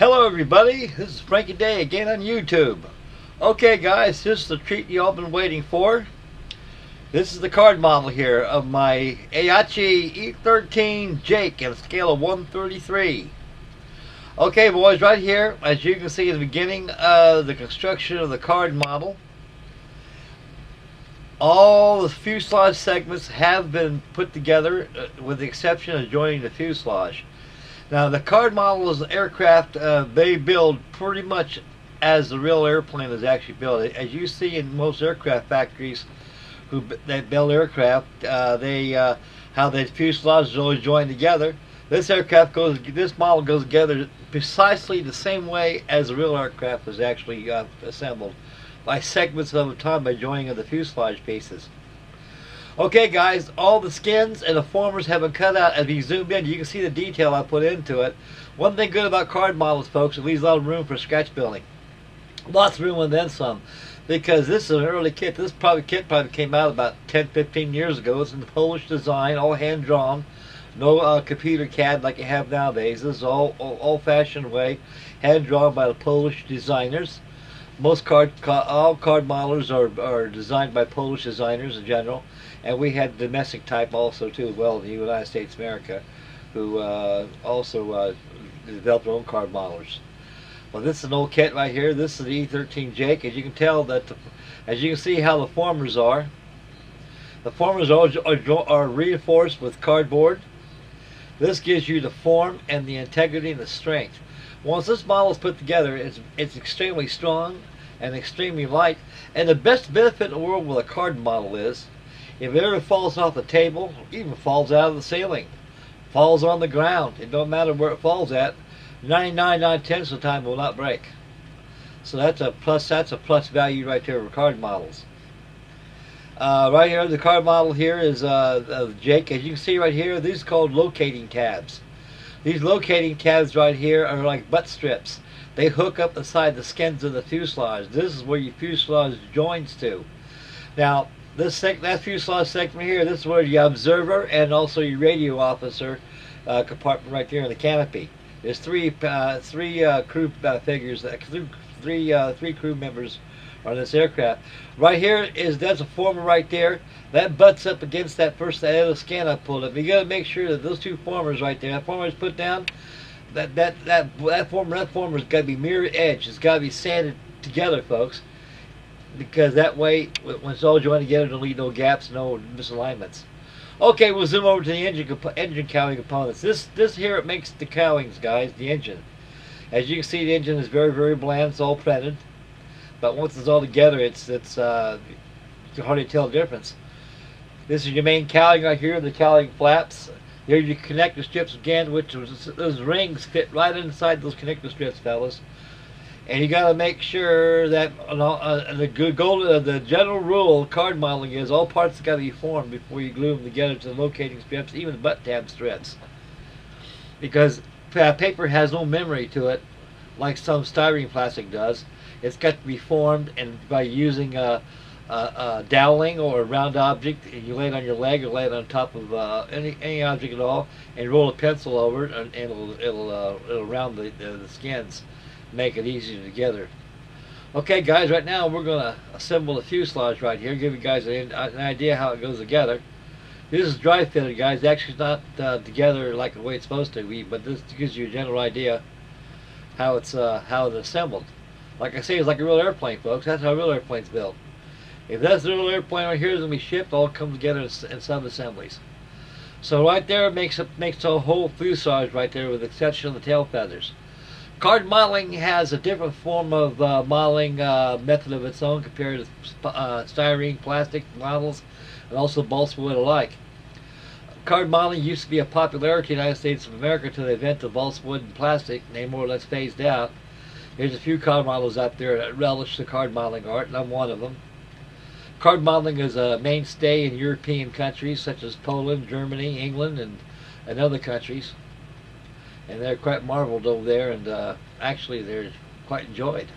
Hello everybody, this is Frankie Day again on YouTube. Okay guys, this is the treat you all been waiting for. This is the card model here of my AICHI E13 Jake at a scale of 133. Okay boys, right here, as you can see at the beginning of the construction of the card model, all the fuselage segments have been put together with the exception of joining the fuselage. Now the card model is an aircraft they build pretty much as the real airplane is actually built. As you see in most aircraft factories that build aircraft, how the fuselage is always joined together. This model goes together precisely the same way as the real aircraft is actually assembled, by segments of a time by joining of the fuselage pieces. Okay guys, all the skins and the formers have been cut out. As you zoom in, you can see the detail I put into it. One thing good about card models, folks, it leaves a lot of room for sketch building. Lots of room and then some. Because this is an early kit. This kit probably came out about 10-15 years ago. It's in the Polish design, all hand drawn. No computer CAD like you have nowadays. This is all old-fashioned way, hand drawn by the Polish designers. All card modelers are designed by Polish designers in general. And we had domestic type also too, well, in the United States of America, who also developed their own card modelers. Well, this is an old kit right here. This is the E13 Jake. As you can tell, as you can see how the formers are. The formers are reinforced with cardboard. This gives you the form and the integrity and the strength. Once this model is put together, it's extremely strong and extremely light. And the best benefit in the world with a card model is, if it ever falls off the table, even falls out of the ceiling, falls on the ground, it don't matter where it falls at, 99.9 of the time will not break. So that's a plus value right there for card models. Right here, the card model here is Jake. As you can see right here, these are called locating tabs. These locating tabs right here are like butt strips. They hook up inside the skins of the fuselage. This is where your fuselage joins to. Now, that fuselage segment here, this is where your observer and also your radio officer compartment right there in the canopy. There's three crew figures, three crew members on this aircraft. Right here that's a former right there. That butts up against that other skin I pulled up. You got to make sure that those two formers right there, that former is put down. That former's got to be mirror edge. It's got to be sanded together, folks. Because that way, when it's all joined together, there'll leave no gaps, no misalignments. Okay, we'll zoom over to the engine cowling components. This here, it makes the cowlings, guys, the engine. As you can see, the engine is very, very bland. It's all printed. But once it's all together, you can hardly tell the difference. This is your main cowling right here, the cowling flaps. Here your connector strips again, those rings fit right inside those connector strips, fellas. And you got to make sure that the general rule of card modeling is all parts got to be formed before you glue them together to the locating strips, even the butt tab strips. Because paper has no memory to it, like some styrene plastic does. It's got to be formed, and by using a doweling or a round object, and you lay it on your leg or lay it on top of any object at all, and roll a pencil over it, and it'll round the skins. Make it easier together. Okay guys, right now we're going to assemble the fuselage right here, give you guys an idea how it goes together. This is dry fitted, guys. Actually it's not together like the way it's supposed to be, but this gives you a general idea how it's assembled. Like I say, it's like a real airplane, folks. That's how a real airplane's built. If that's the real airplane right here, it's going to be shipped, all come together in sub-assemblies. So right there makes the whole fuselage right there, with the exception of the tail feathers. Card modeling has a different form of modeling method of its own compared to styrene plastic models and also balsa wood alike. Card modeling used to be a popularity in the United States of America until the event of balsa wood and plastic, and they more or less phased out. There's a few card models out there that relish the card modeling art, and I'm one of them. Card modeling is a mainstay in European countries such as Poland, Germany, England, and other countries. And they're quite marveled over there, and actually they're quite enjoyed.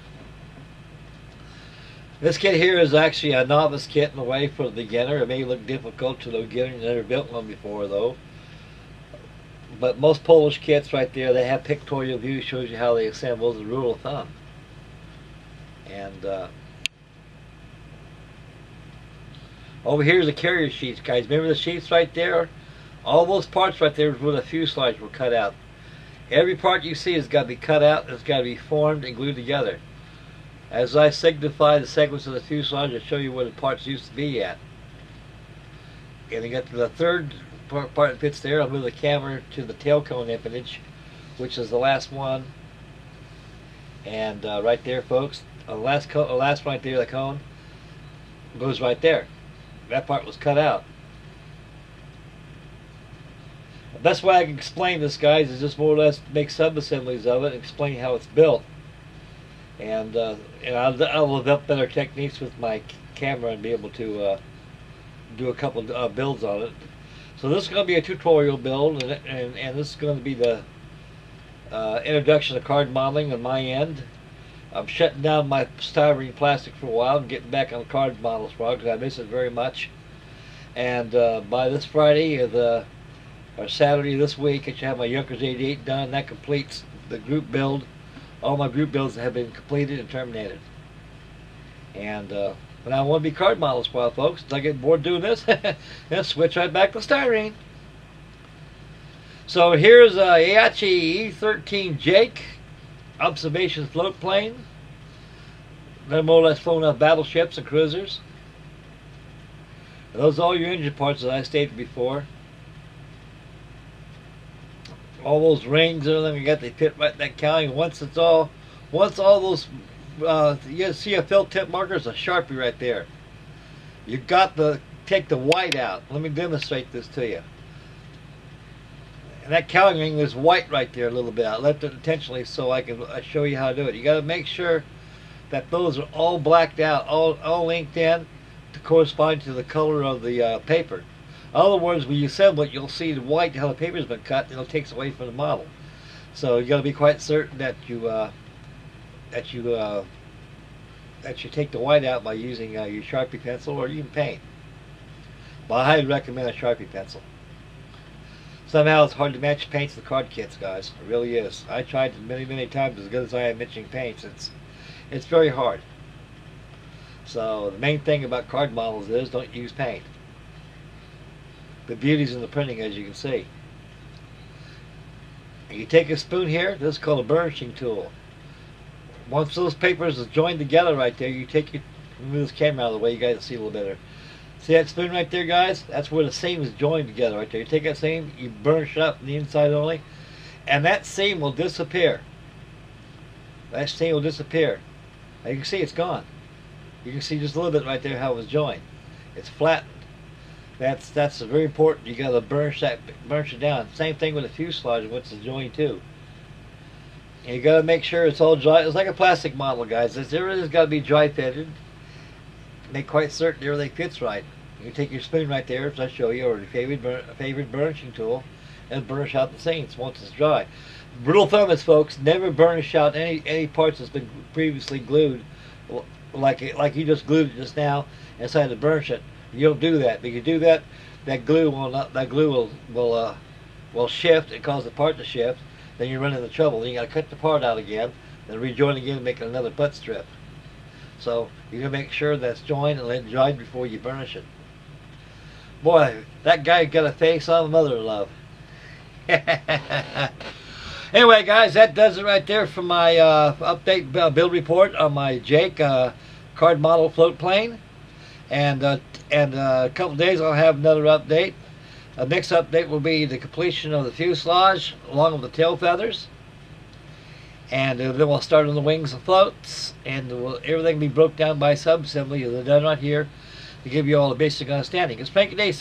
This kit here is actually a novice kit in a way for the beginner. It may look difficult to the beginner who's never built one before, though. But most Polish kits right there, they have pictorial view, shows you how they assemble as a rule of thumb. And over here's the carrier sheets, guys. Remember the sheets right there? All those parts right there where the fuselage were cut out. Every part you see has got to be cut out, and it's got to be formed and glued together. As I signify the segments of the fuselage, I'll show you where the parts used to be at. And you got the third part that fits there. I'll move the camera to the tail cone empennage, which is the last one. And right there, folks, the last one right there, the cone, goes right there. That part was cut out. The best way I can explain this, guys, is just more or less make sub-assemblies of it and explain how it's built. And I'll develop better techniques with my camera and be able to do a couple builds on it. So this is going to be a tutorial build, and this is going to be the introduction to card modeling on my end. I'm shutting down my styrene plastic for a while and getting back on card models for a while because I miss it very much. And by this Friday or Saturday this week, I should have my Junkers 88 done. That completes the group build. All my group builds have been completed and terminated. And but I want to be card models for a while, folks. If I get bored doing this, then switch right back to styrene. So here's AICHI E13 Jake observation float plane. They're more or less flown off battleships and cruisers. Those are all your engine parts, as I stated before. All those rings and everything you got, they fit right in that cowling. Once all those, you see a fill tip marker, it's a Sharpie right there. You got to take the white out. Let me demonstrate this to you. And that cowling ring is white right there a little bit. I left it intentionally so I can show you how to do it. You got to make sure that those are all blacked out, all inked in to correspond to the color of the paper. In other words, when you assemble it, you'll see the white, how the paper's been cut, and it takes away from the model. So you got to be quite certain that you take the white out by using your Sharpie pencil or even paint. But I highly recommend a Sharpie pencil. Somehow it's hard to match paints to the card kits, guys. It really is. I tried it many times. As good as I am matching paints, it's very hard. So the main thing about card models is don't use paint. The beauty's in the printing, as you can see. And you take a spoon here. This is called a burnishing tool. Once those papers are joined together right there, you take your, move this camera out of the way. You guys can see a little better. See that spoon right there, guys? That's where the seam is joined together right there. You take that seam, you burnish it up from the inside only, and that seam will disappear. That seam will disappear. Now you can see it's gone. You can see just a little bit right there how it was joined. It's flattened. That's very important. You got to burnish it down. Same thing with the fuselage, which is joined too. And you got to make sure it's all dry. It's like a plastic model, guys. Everything's got to be dry fitted. Make quite certain everything fits right. You take your spoon right there, as I show you, or your favorite burnishing tool, and burnish out the seams once it's dry. Rule of thumb is, folks, never burnish out any parts that's been previously glued, like you just glued it just now, and decided to burnish it. You don't do that. Because you do that, that glue will shift and cause the part to shift. Then you run into trouble. Then you got to cut the part out again, then rejoin again, and make another butt strip. So you gotta make sure that's joined and let it dry before you burnish it. Boy, that guy got a face on mother of love. Anyway, guys, that does it right there for my update build report on my Jake card model float plane. And a couple days I'll have another update. The next update will be the completion of the fuselage along with the tail feathers. And then we'll start on the wings and floats, and everything will be broke down by sub-assembly as I've done right here to give you all a basic understanding. It's Frankie Day.